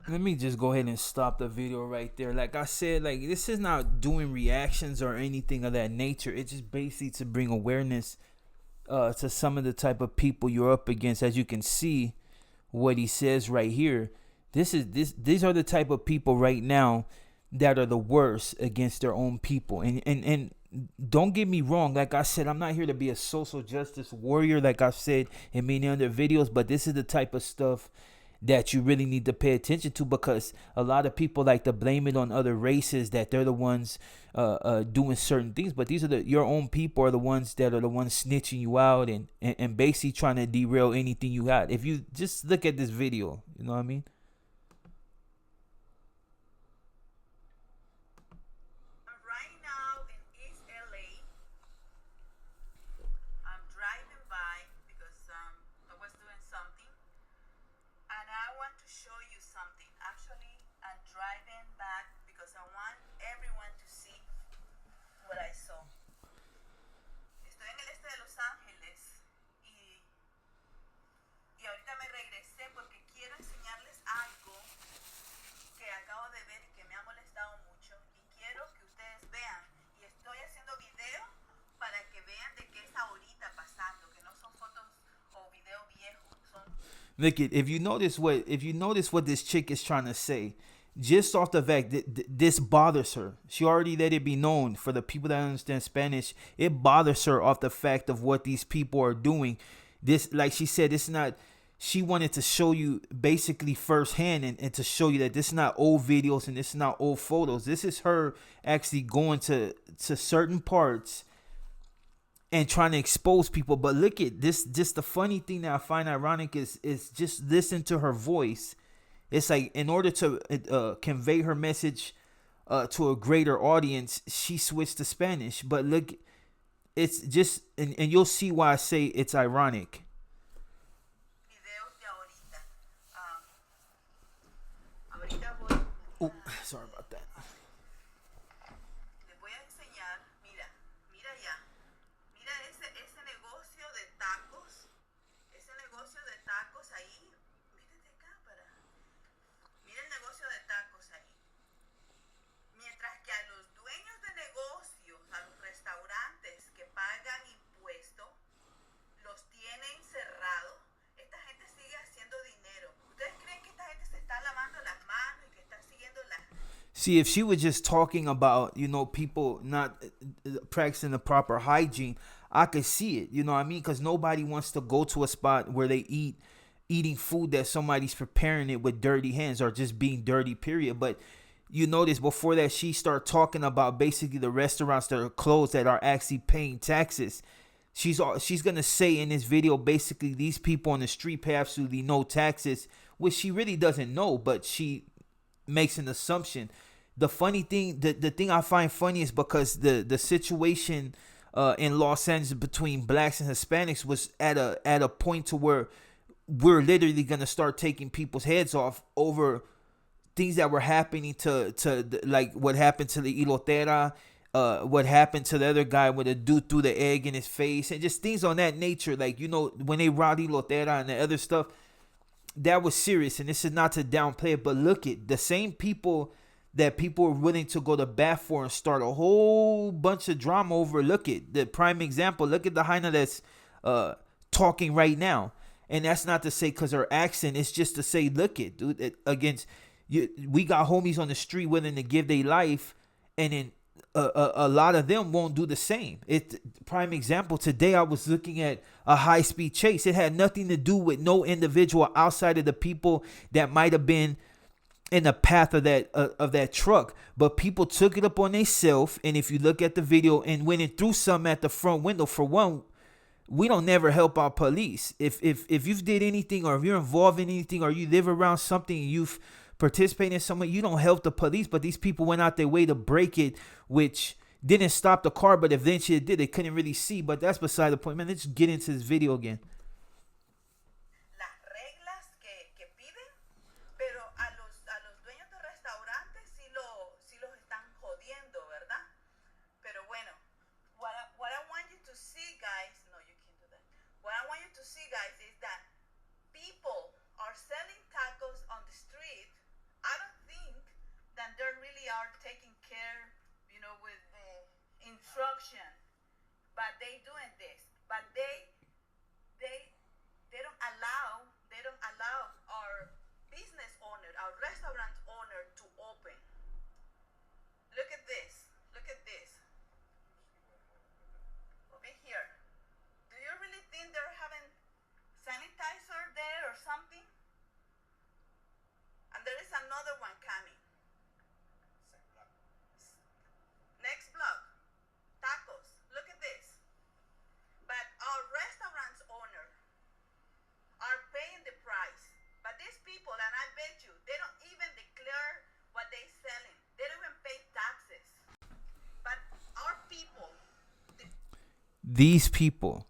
Let me just go ahead and stop the video right there. Like I said, like this is not doing reactions or anything of that nature. It's just basically to bring awareness to some of the type of people you're up against. As you can see, what he says right here. These are the type of people right now that are the worst against their own people. And don't get me wrong, like I said, I'm not here to be a social justice warrior like I've said in many other videos, but this is the type of stuff that you really need to pay attention to, because a lot of people like to blame it on other races, that they're the ones doing certain things, but these are your own people are the ones that are the ones snitching you out and basically trying to derail anything you got. If you just look at this video, you know what I mean? Look at if you notice what this chick is trying to say, just off the fact that this bothers her. She already let it be known for the people that understand Spanish. It bothers her off the fact of what these people are doing. This, like she said, it's not. She wanted to show you basically firsthand and to show you that this is not old videos and this is not old photos. This is her actually going to certain parts and trying to expose people. But look at this. Just the funny thing that I find ironic is just listen to her voice. It's like in order to convey her message to a greater audience, she switched to Spanish. But look, it's just and you'll see why I say it's ironic. Oh, sorry about that. See, if she was just talking about, people not practicing the proper hygiene, I could see it. You know what I mean? Because nobody wants to go to a spot where they eating food that somebody's preparing it with dirty hands or just being dirty, period. But you notice before that, she started talking about basically the restaurants that are closed that are actually paying taxes. She's gonna say in this video basically these people on the street pay absolutely no taxes, which she really doesn't know, but she makes an assumption. The funny thing, the thing I find funny is because the situation in Los Angeles between blacks and Hispanics was at a point to where we're literally gonna start taking people's heads off over things that were happening to like what happened to the Ilotera, what happened to the other guy with a dude threw the egg in his face, and just things on that nature. Like, when they robbed Ilotera and the other stuff, that was serious. And this is not to downplay it, but look at the same people that people are willing to go to bat for and start a whole bunch of drama over. Look at the prime example. Look at the hyena that's talking right now. And that's not to say because her accent, it's just to say, look at, dude, against you, we got homies on the street willing to give their life, and then a lot of them won't do the same. Prime example, today I was looking at a high-speed chase. It had nothing to do with no individual outside of the people that might have been in the path of that truck, but people took it up on themselves. And if you look at the video, and went and threw something at the front window. For one, we don't never help our police. If you've did anything, or if you're involved in anything, or you live around something and you've participated in something, you don't help the police. But these people went out their way to break it, which didn't stop the car, but eventually it did. They couldn't really see, but that's beside the point, man. Let's get into this video again. these people,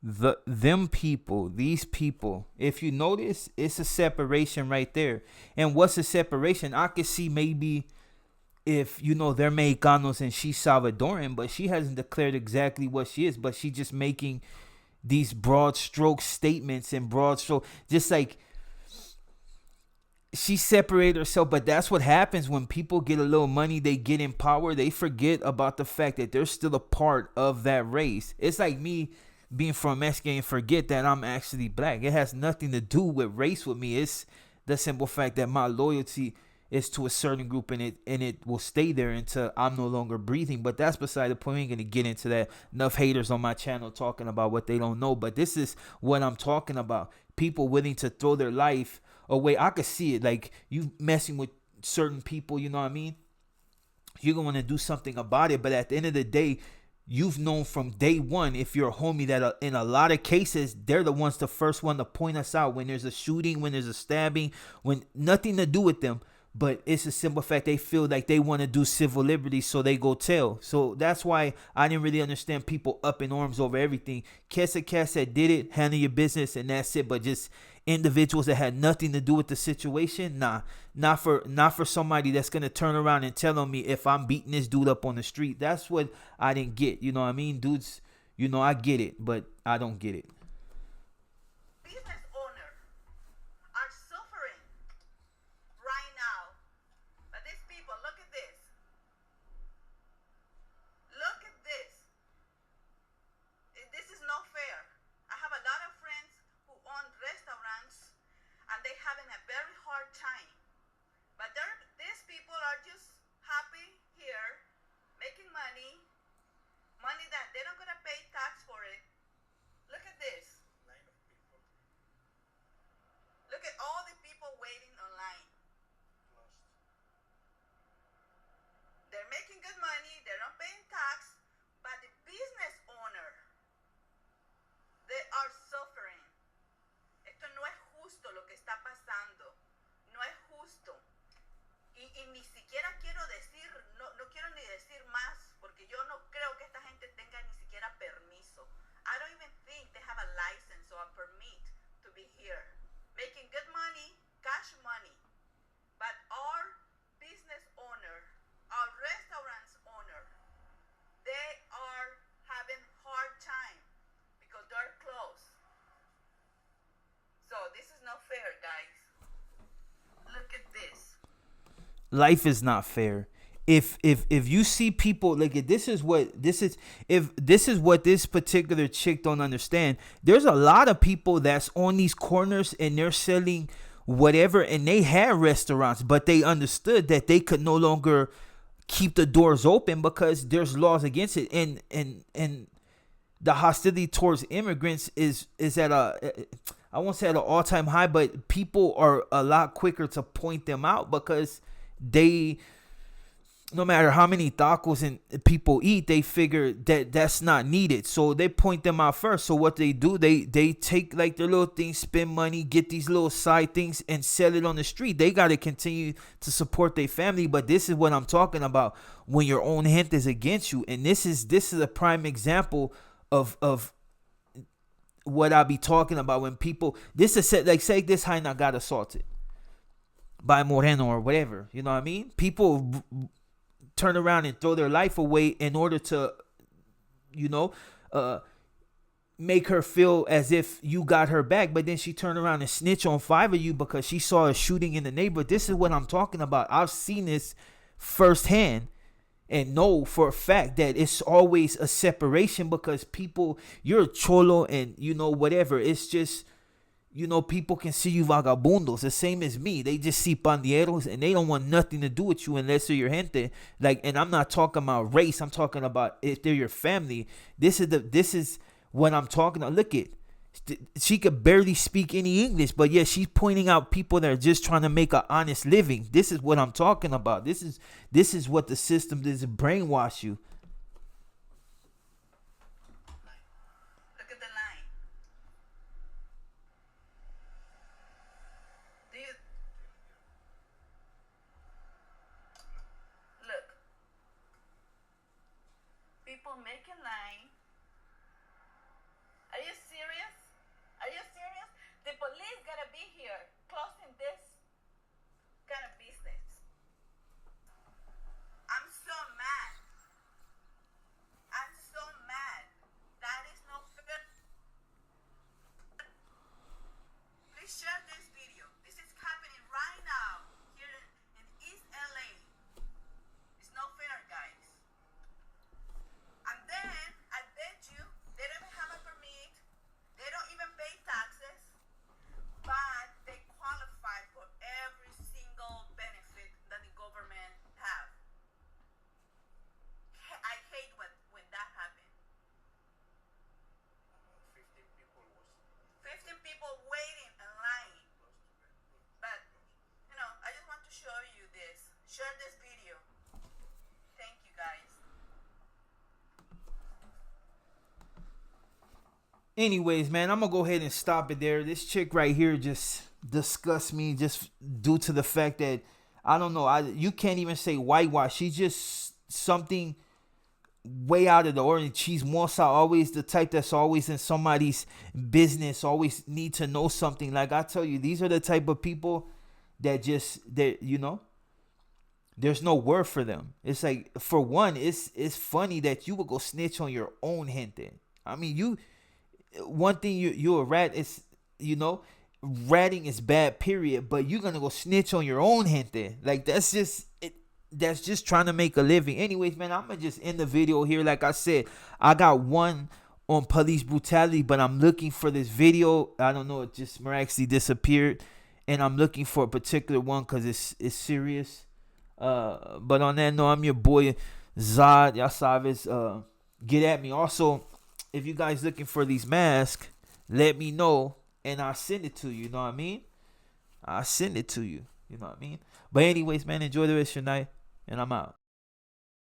these people, if you notice, it's a separation right there. And what's a separation? I could see maybe if they're Mexicanos and she's Salvadoran, but she hasn't declared exactly what she is, but she just making these broad stroke statements and broad stroke, just like she separated herself. But that's what happens when people get a little money, they get in power, they forget about the fact that they're still a part of that race. It's like me being from Mexico and forget that I'm actually black. It has nothing to do with race with me. It's the simple fact that my loyalty is to a certain group, and it will stay there until I'm no longer breathing. But that's beside the point. We ain't gonna get into that. Enough haters on my channel talking about what they don't know. But this is what I'm talking about. People willing to throw their life away. I could see it. Like, you messing with certain people, you know what I mean? You're gonna want to do something about it. But at the end of the day, you've known from day one, if you're a homie, that in a lot of cases, they're the ones, the first one to point us out when there's a shooting, when there's a stabbing, when nothing to do with them. But it's a simple fact, they feel like they want to do civil liberties, so they go tell. So that's why I didn't really understand people up in arms over everything. Cats that did it, handle your business, and that's it. But just individuals that had nothing to do with the situation, nah. Not for somebody that's gonna turn around and tell on me if I'm beating this dude up on the street. That's what I didn't get. You know what I mean? Dudes, I get it, but I don't get it. Business owners are suffering right now. But these people, look at this. Look at this. This is not fair. I have a lot of friends who own restaurants, and they're having a very hard time. But these people are just happy here, making money that they're not gonna pay tax for it. Look at this. Look at all the people waiting online. They're making good money, they're not paying tax, but the business owner, they are suffering. Esto no es justo lo que está pasando. No es justo. Y ni siquiera quiero decir, no quiero ni decir más, porque yo no creo que esta gente tenga ni siquiera permiso. I don't even think they have a license or a permit to be here. Making good money, cash money. But our business owner, our restaurants owner, they are having hard time because they're closed. So this is not fair, guys. Look at this. Life is not fair. If you see people like it, this is what this particular chick don't understand. There's a lot of people that's on these corners and they're selling whatever, and they had restaurants, but they understood that they could no longer keep the doors open because there's laws against it, and the hostility towards immigrants is at I won't say at an all-time high, but people are a lot quicker to point them out because they, no matter how many tacos and people eat, they figure that that's not needed, so they point them out first. So what they do, they take like their little things, spend money, get these little side things, and sell it on the street. They got to continue to support their family. But this is what I'm talking about, when your own gente is against you. And this is a prime example of what I be talking about. When people, this is like, say this hyena got assaulted by Moreno or whatever, you know what I mean? People turn around and throw their life away in order to, make her feel as if you got her back. But then she turned around and snitch on 5 of you because she saw a shooting in the neighborhood. This is what I'm talking about. I've seen this firsthand and know for a fact that it's always a separation because people, you're a cholo and whatever. It's just, people can see you vagabundos, the same as me. They just see pandilleros and they don't want nothing to do with you unless they're your gente. Like, and I'm not talking about race. I'm talking about if they're your family. This is what I'm talking about. Look at, she could barely speak any English, but yeah, she's pointing out people that are just trying to make an honest living. This is what I'm talking about. This is what the system does, brainwash you. Look at the line. Look. people making line. Are you serious? Are you serious? The police gotta be here closing this kind of business. I'm so mad. I'm so mad. That is no fair. Please share this video. This is happening right now here in East LA. It's no fair, guys. And then, I bet you, they don't even have a permit. They don't even pay taxes. But they qualify for every single benefit that the government have. I hate when that happened. 15 people waiting and lying. But, I just want to show you this. Share this video. Thank you, guys. Anyways, man, I'm gonna go ahead and stop it there. This chick right here just disgusts me, just due to the fact that I don't know. You can't even say whitewash. She's just something way out of the ordinary. She's more so always the type that's always in somebody's business, always need to know something. Like I tell you, these are the type of people that there's no word for them. It's like, for one, it's funny that you would go snitch on your own gente. I mean, one thing, you're a rat. It's, ratting is bad, period. But you're gonna go snitch on your own gente. Like, that's just it. That's just trying to make a living. Anyways, man, I'm gonna just end the video here. Like I said, I got one on police brutality, but I'm looking for this video. I don't know, it just miraculously disappeared, and I'm looking for a particular one because it's serious. But on that note, I'm your boy Zod. Y'all sabes. Get at me. Also, if you guys looking for these masks, let me know and I'll send it to you. You know what I mean? I'll send it to you. You know what I mean? But anyways, man, enjoy the rest of your night, and I'm out.